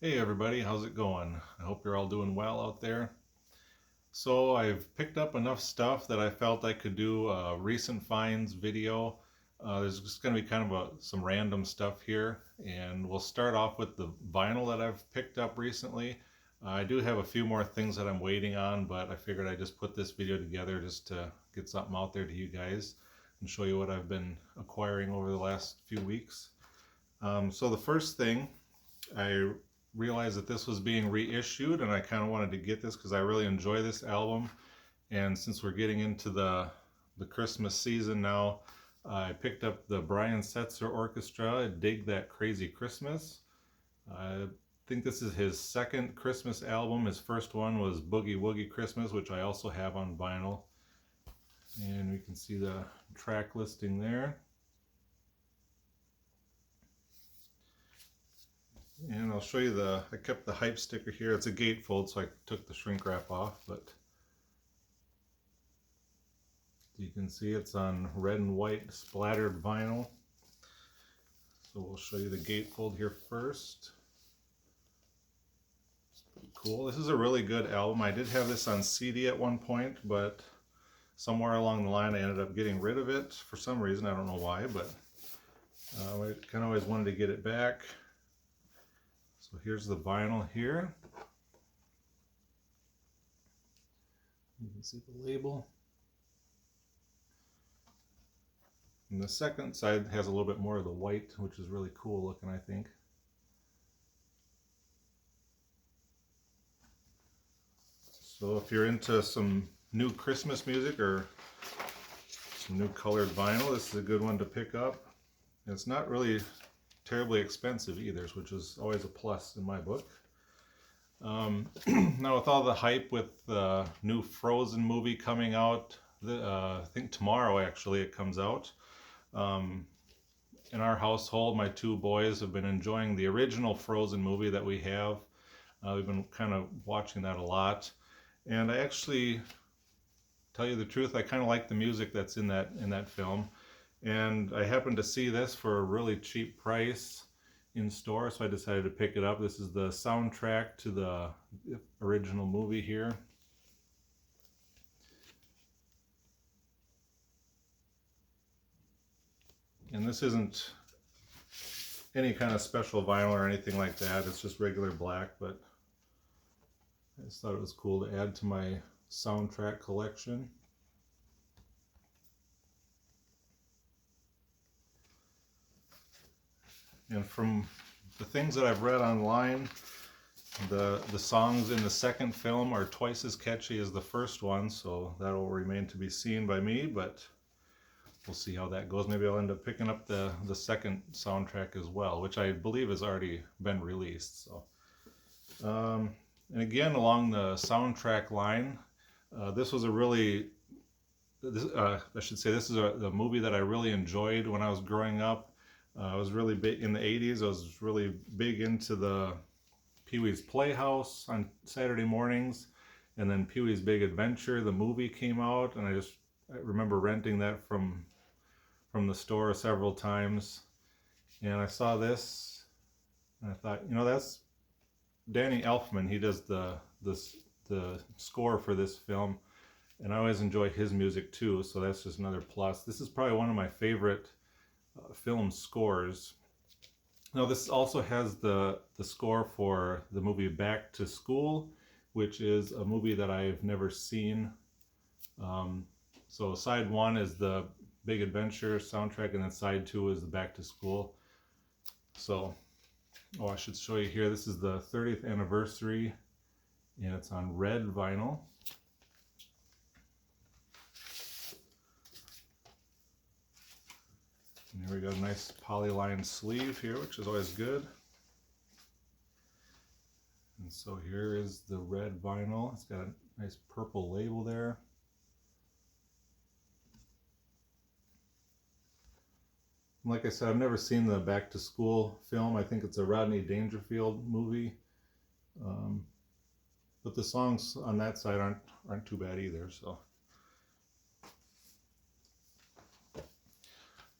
Hey everybody, how's it going? I hope you're all doing well out there. So I've picked up enough stuff that I felt I could do a recent finds video. There's just going to be kind of some random stuff here, and we'll start off with the vinyl that I've picked up recently. I do have a few more things that I'm waiting on, but I figured I'd just put this video together just to get something out there to you guys and show you what I've been acquiring over the last few weeks. So the first thing I realized that this was being reissued, and I kind of wanted to get this because I really enjoy this album. And since we're getting into the Christmas season now, I picked up the Brian Setzer Orchestra, Dig That Crazy Christmas. I think this is his second Christmas album. His first one was Boogie Woogie Christmas, which I also have on vinyl. And we can see the track listing there. And I'll show you I kept the hype sticker here. It's a gatefold, so I took the shrink wrap off, but you can see it's on red and white splattered vinyl. So we'll show you the gatefold here first. It's pretty cool. This is a really good album. I did have this on CD at one point, but somewhere along the line I ended up getting rid of it for some reason. I don't know why, but I kind of always wanted to get it back. So here's the vinyl here. You can see the label. And the second side has a little bit more of the white, which is really cool looking, I think. So if you're into some new Christmas music or some new colored vinyl, this is a good one to pick up. And it's not really terribly expensive either, which is always a plus in my book. Now with all the hype with the new Frozen movie coming out, I think tomorrow actually it comes out. In our household, my two boys have been enjoying the original Frozen movie that we have. We've been kind of watching that a lot. And I actually, tell you the truth, I kind of like the music that's in that film. And I happened to see this for a really cheap price in store, so I decided to pick it up. This is the soundtrack to the original movie here. And this isn't any kind of special vinyl or anything like that. It's just regular black, but I just thought it was cool to add to my soundtrack collection. And from the things that I've read online, the songs in the second film are twice as catchy as the first one, so that'll remain to be seen by me, but we'll see how that goes. Maybe I'll end up picking up the second soundtrack as well, which I believe has already been released. So, and again, along the soundtrack line, this was a really, I should say, this is the movie that I really enjoyed when I was growing up. I was really big in the 80s. I was really big into the Pee-wee's Playhouse on Saturday mornings, and then Pee-wee's Big Adventure, the movie came out, and I remember renting that from the store several times. And I saw this, and I thought, that's Danny Elfman. He does the score for this film, and I always enjoy his music too, so that's just another plus. This is probably one of my favorite film scores. Now this also has the score for the movie Back to School, which is a movie that I've never seen. So side one is the Big Adventure soundtrack, and then side two is the Back to School. So, I should show you here. This is the 30th anniversary, and it's on red vinyl. And here we got a nice polyline sleeve here, which is always good. And so here is the red vinyl. It's got a nice purple label there. Like I said, I've never seen the Back to School film. I think it's a Rodney Dangerfield movie. But the songs on that side aren't too bad either. So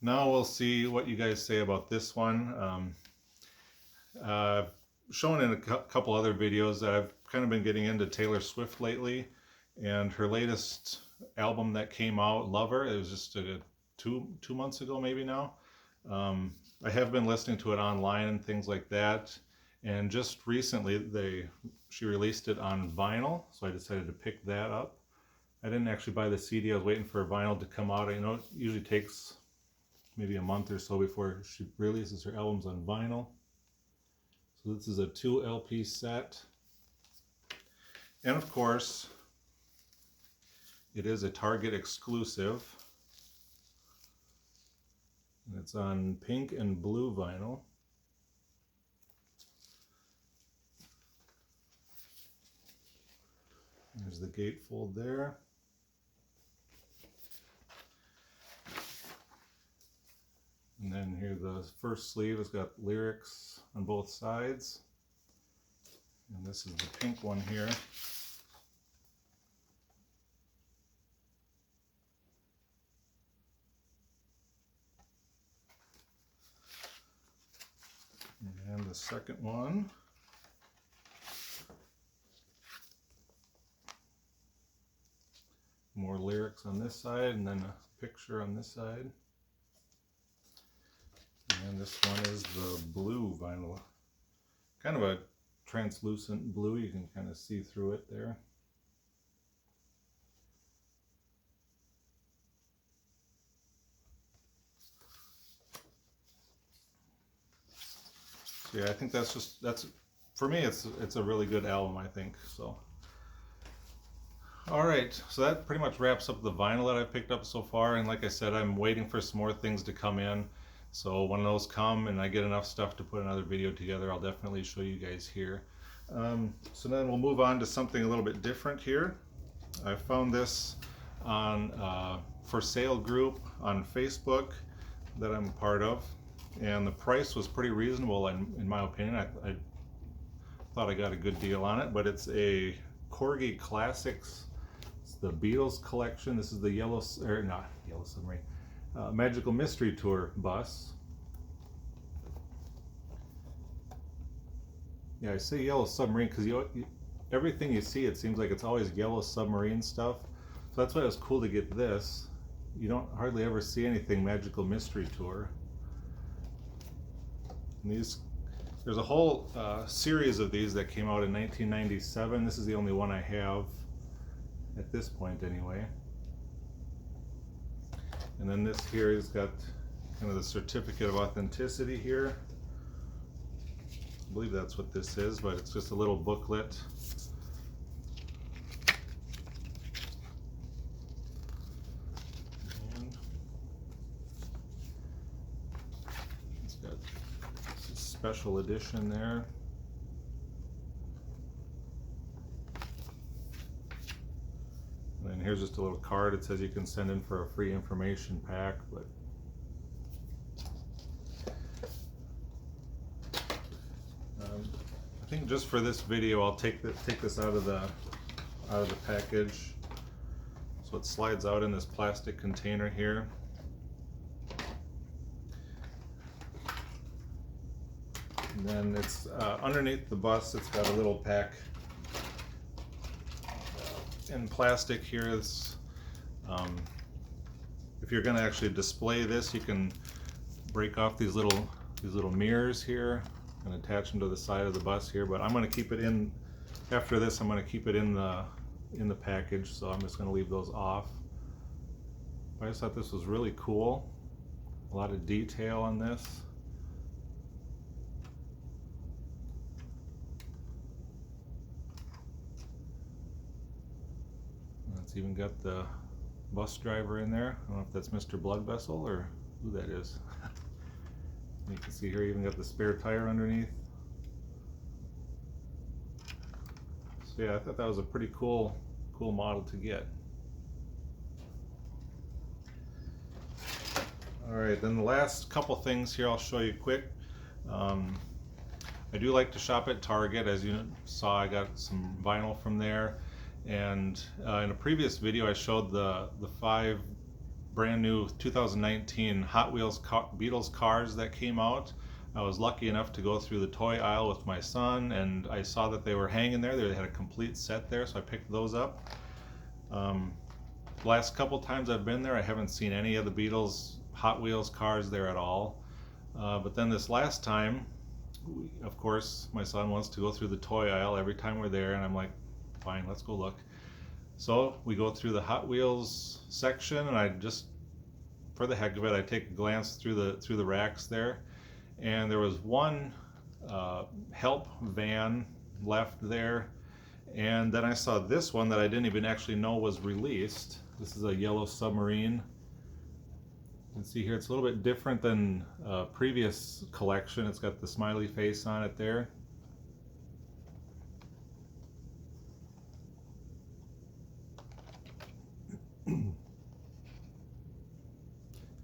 now we'll see what you guys say about this one. shown in a couple other videos that I've kind of been getting into Taylor Swift lately, and her latest album that came out, Lover, it was just two months ago maybe now. I have been listening to it online and things like that, and just recently she released it on vinyl, so I decided to pick that up. I didn't actually buy the CD. I was waiting for vinyl to come out. I know it usually takes maybe a month or so before she releases her albums on vinyl. So this is a 2 LP set. And of course, it is a Target exclusive. And it's on pink and blue vinyl. There's the gatefold there. And then here the first sleeve has got lyrics on both sides. And this is the pink one here. And the second one. More lyrics on this side and then a picture on this side. And this one is the blue vinyl. Kind of a translucent blue, you can kind of see through it there. So yeah, I think that's for me it's a really good album, I think. So alright, so that pretty much wraps up the vinyl that I picked up so far, and like I said, I'm waiting for some more things to come in. So when those come and I get enough stuff to put another video together, I'll definitely show you guys here. So then we'll move on to something a little bit different here. I found this on for sale group on Facebook that I'm a part of, and the price was pretty reasonable in my opinion. I thought I got a good deal on it, but it's a Corgi Classics. It's the Beatles collection. This is the not Yellow Submarine. Magical Mystery Tour bus. Yeah, I say Yellow Submarine because everything you see, it seems like it's always Yellow Submarine stuff. So that's why it was cool to get this. You don't hardly ever see anything Magical Mystery Tour. And there's a whole series of these that came out in 1997. This is the only one I have at this point anyway. And then this here has got kind of the certificate of authenticity here. I believe that's what this is, but it's just a little booklet. And it's got a special edition there. And here's just a little card. It says you can send in for a free information pack, but I think just for this video, I'll take this out of the package. So it slides out in this plastic container here. And then it's underneath the bus. It's got a little pack in plastic here. It's, if you're going to actually display this, you can break off these little mirrors here and attach them to the side of the bus here. But I'm going to keep it in. After this, I'm going to keep it in the package, so I'm just going to leave those off. I just thought this was really cool. A lot of detail on this. It's even got the bus driver in there. I don't know if that's Mr. Blood Vessel or who that is. You can see here, even got the spare tire underneath. So yeah, I thought that was a pretty cool model to get. All right, then the last couple things here I'll show you quick. I do like to shop at Target. As you saw, I got some vinyl from there. And in a previous video, I showed the 5 brand new 2019 Hot Wheels Beatles cars that came out. I was lucky enough to go through the toy aisle with my son, and I saw that they were hanging there. They had a complete set there, so I picked those up. Last couple times I've been there, I haven't seen any of the Beatles Hot Wheels cars there at all. But then this last time, of course, my son wants to go through the toy aisle every time we're there, and I'm like, fine, let's go look. So we go through the Hot Wheels section, and I just, for the heck of it, I take a glance through the racks there, and there was one help van left there, and then I saw this one that I didn't even actually know was released. This is a yellow submarine. You can see here it's a little bit different than previous collection. It's got the smiley face on it there.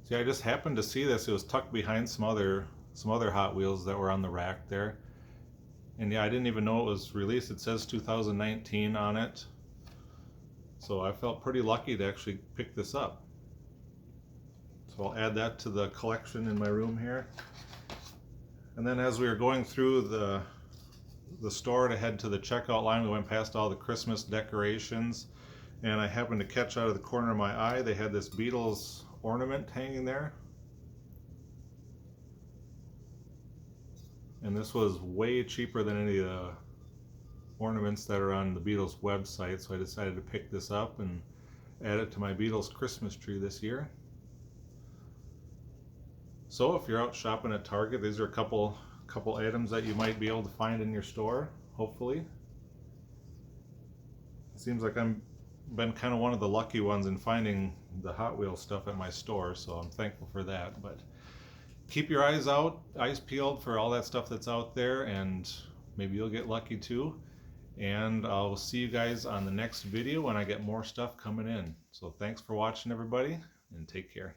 See, I just happened to see this. It was tucked behind some other Hot Wheels that were on the rack there. And yeah, I didn't even know it was released. It says 2019 on it. So I felt pretty lucky to actually pick this up. So I'll add that to the collection in my room here. And then as we were going through the store to head to the checkout line, we went past all the Christmas decorations, and I happened to catch out of the corner of my eye, they had this Beatles ornament hanging there. And this was way cheaper than any of the ornaments that are on the Beatles website, so I decided to pick this up and add it to my Beatles Christmas tree this year. So if you're out shopping at Target, these are a couple items that you might be able to find in your store, hopefully. It seems like I've been kind of one of the lucky ones in finding the Hot Wheels stuff at my store, so I'm thankful for that. But keep your eyes peeled for all that stuff that's out there, and maybe you'll get lucky too. And I'll see you guys on the next video when I get more stuff coming in. So thanks for watching, everybody, and take care.